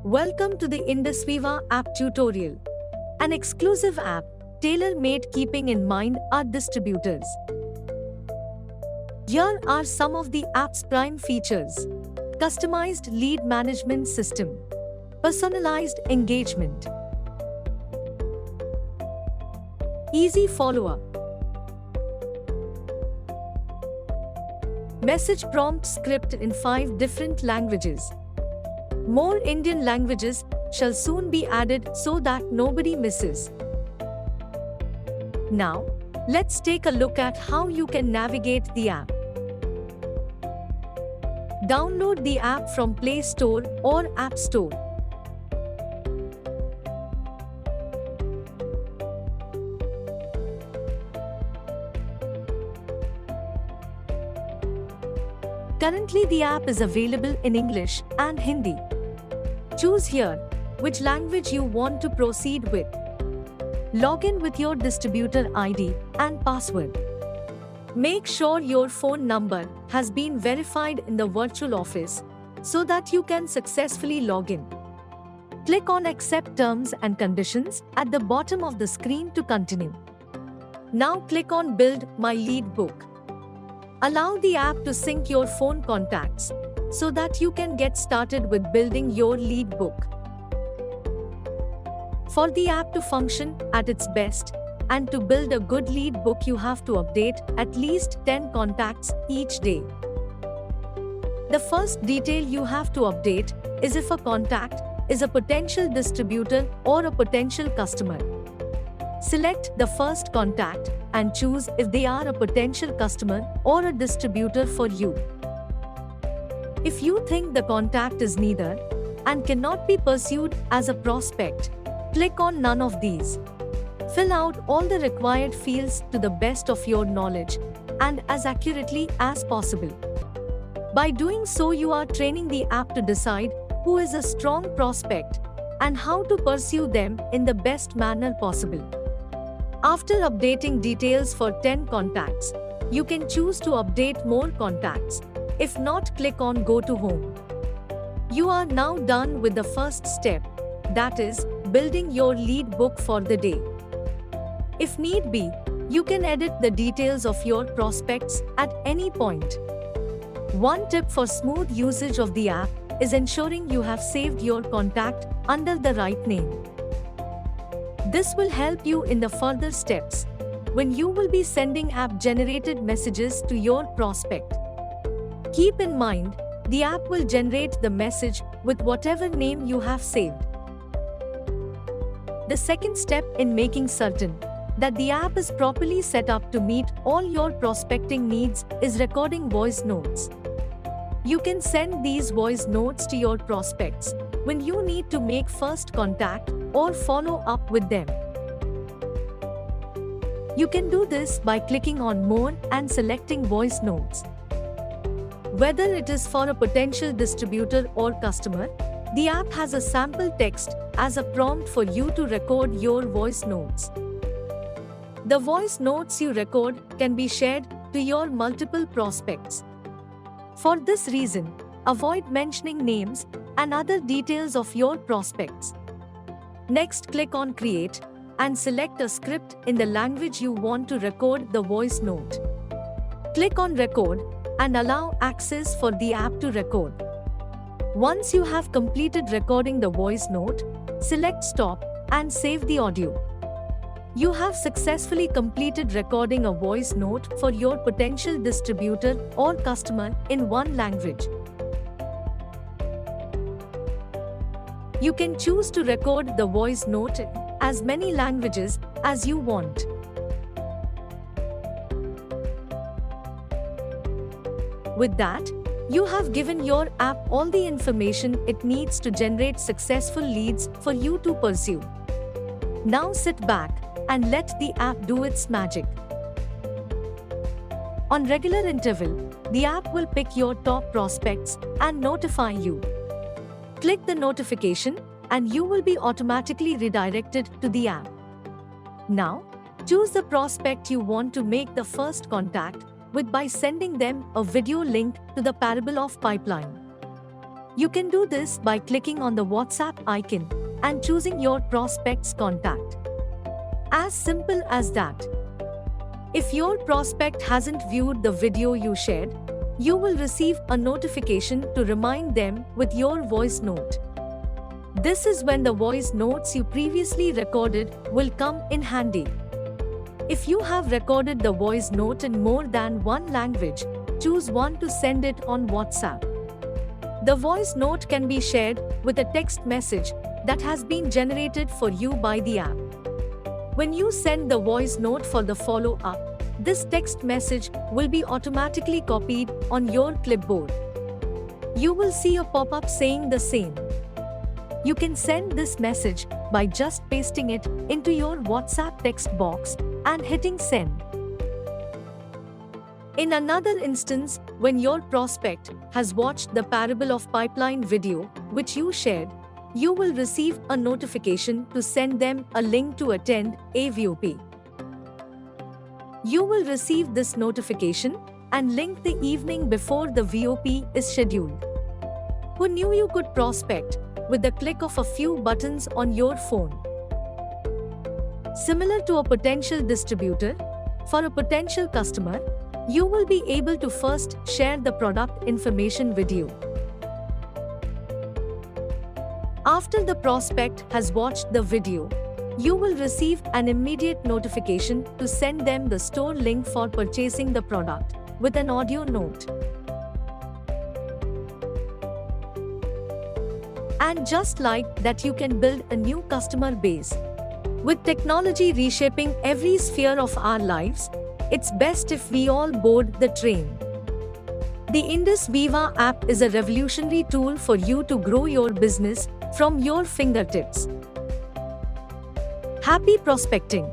Welcome to the IndusViva app tutorial, an exclusive app tailor-made keeping in mind our distributors. Here are some of the app's prime features: customized lead management system, personalized engagement, easy follow-up, message prompt script in 5 different languages. More Indian languages shall soon be added so that nobody misses. Now, let's take a look at how you can navigate the app. Download the app from Play Store or App Store. Currently, the app is available in English and Hindi. Choose here which language you want to proceed with. Log in with your distributor ID and password. Make sure your phone number has been verified in the virtual office so that you can successfully log in. Click on Accept Terms and Conditions at the bottom of the screen to continue. Now click on Build My Lead Book. Allow the app to sync your phone contacts so that you can get started with building your lead book. For the app to function at its best and to build a good lead book, you have to update at least 10 contacts each day. The first detail you have to update is if a contact is a potential distributor or a potential customer. Select the first contact and choose if they are a potential customer or a distributor for you. If you think the contact is neither and cannot be pursued as a prospect, click on none of these. Fill out all the required fields to the best of your knowledge and as accurately as possible. By doing so, you are training the app to decide who is a strong prospect and how to pursue them in the best manner possible. After updating details for 10 contacts, you can choose to update more contacts. If not, click on Go to Home. You are now done with the first step, that is, building your lead book for the day. If need be, you can edit the details of your prospects at any point. One tip for smooth usage of the app is ensuring you have saved your contact under the right name. This will help you in the further steps when you will be sending app-generated messages to your prospect. Keep in mind, the app will generate the message with whatever name you have saved. The second step in making certain that the app is properly set up to meet all your prospecting needs is recording voice notes. You can send these voice notes to your prospects when you need to make first contact or follow up with them. You can do this by clicking on More and selecting Voice Notes. Whether it is for a potential distributor or customer, the app has a sample text as a prompt for you to record your voice notes. The voice notes you record can be shared to your multiple prospects. For this reason, avoid mentioning names and other details of your prospects. Next, click on Create and select a script in the language you want to record the voice note. Click on Record and allow access for the app to record. Once you have completed recording the voice note, select Stop and save the audio. You have successfully completed recording a voice note for your potential distributor or customer in one language. You can choose to record the voice note in as many languages as you want. With that, you have given your app all the information it needs to generate successful leads for you to pursue. Now sit back and let the app do its magic. On regular interval, the app will pick your top prospects and notify you. Click the notification and you will be automatically redirected to the app. Now, choose the prospect you want to make the first contact with by sending them a video link to the Parable of Pipeline. You can do this by clicking on the WhatsApp icon and choosing your prospect's contact. As simple as that. If your prospect hasn't viewed the video you shared, you will receive a notification to remind them with your voice note. This is when the voice notes you previously recorded will come in handy. If you have recorded the voice note in more than one language, choose one to send it on WhatsApp. The voice note can be shared with a text message that has been generated for you by the app. When you send the voice note for the follow-up, this text message will be automatically copied on your clipboard. You will see a pop-up saying the same. You can send this message by just pasting it into your WhatsApp text box and hitting send. In another instance, when your prospect has watched the Parable of Pipeline video, which you shared, you will receive a notification to send them a link to attend a VOP. You will receive this notification and link the evening before the VOP is scheduled. Who knew you could prospect with the click of a few buttons on your phone? Similar to a potential distributor, for a potential customer, you will be able to first share the product information with you. After the prospect has watched the video, you will receive an immediate notification to send them the store link for purchasing the product with an audio note. And just like that, you can build a new customer base. With technology reshaping every sphere of our lives, it's best if we all board the train. The Indus Viva app is a revolutionary tool for you to grow your business from your fingertips. Happy prospecting!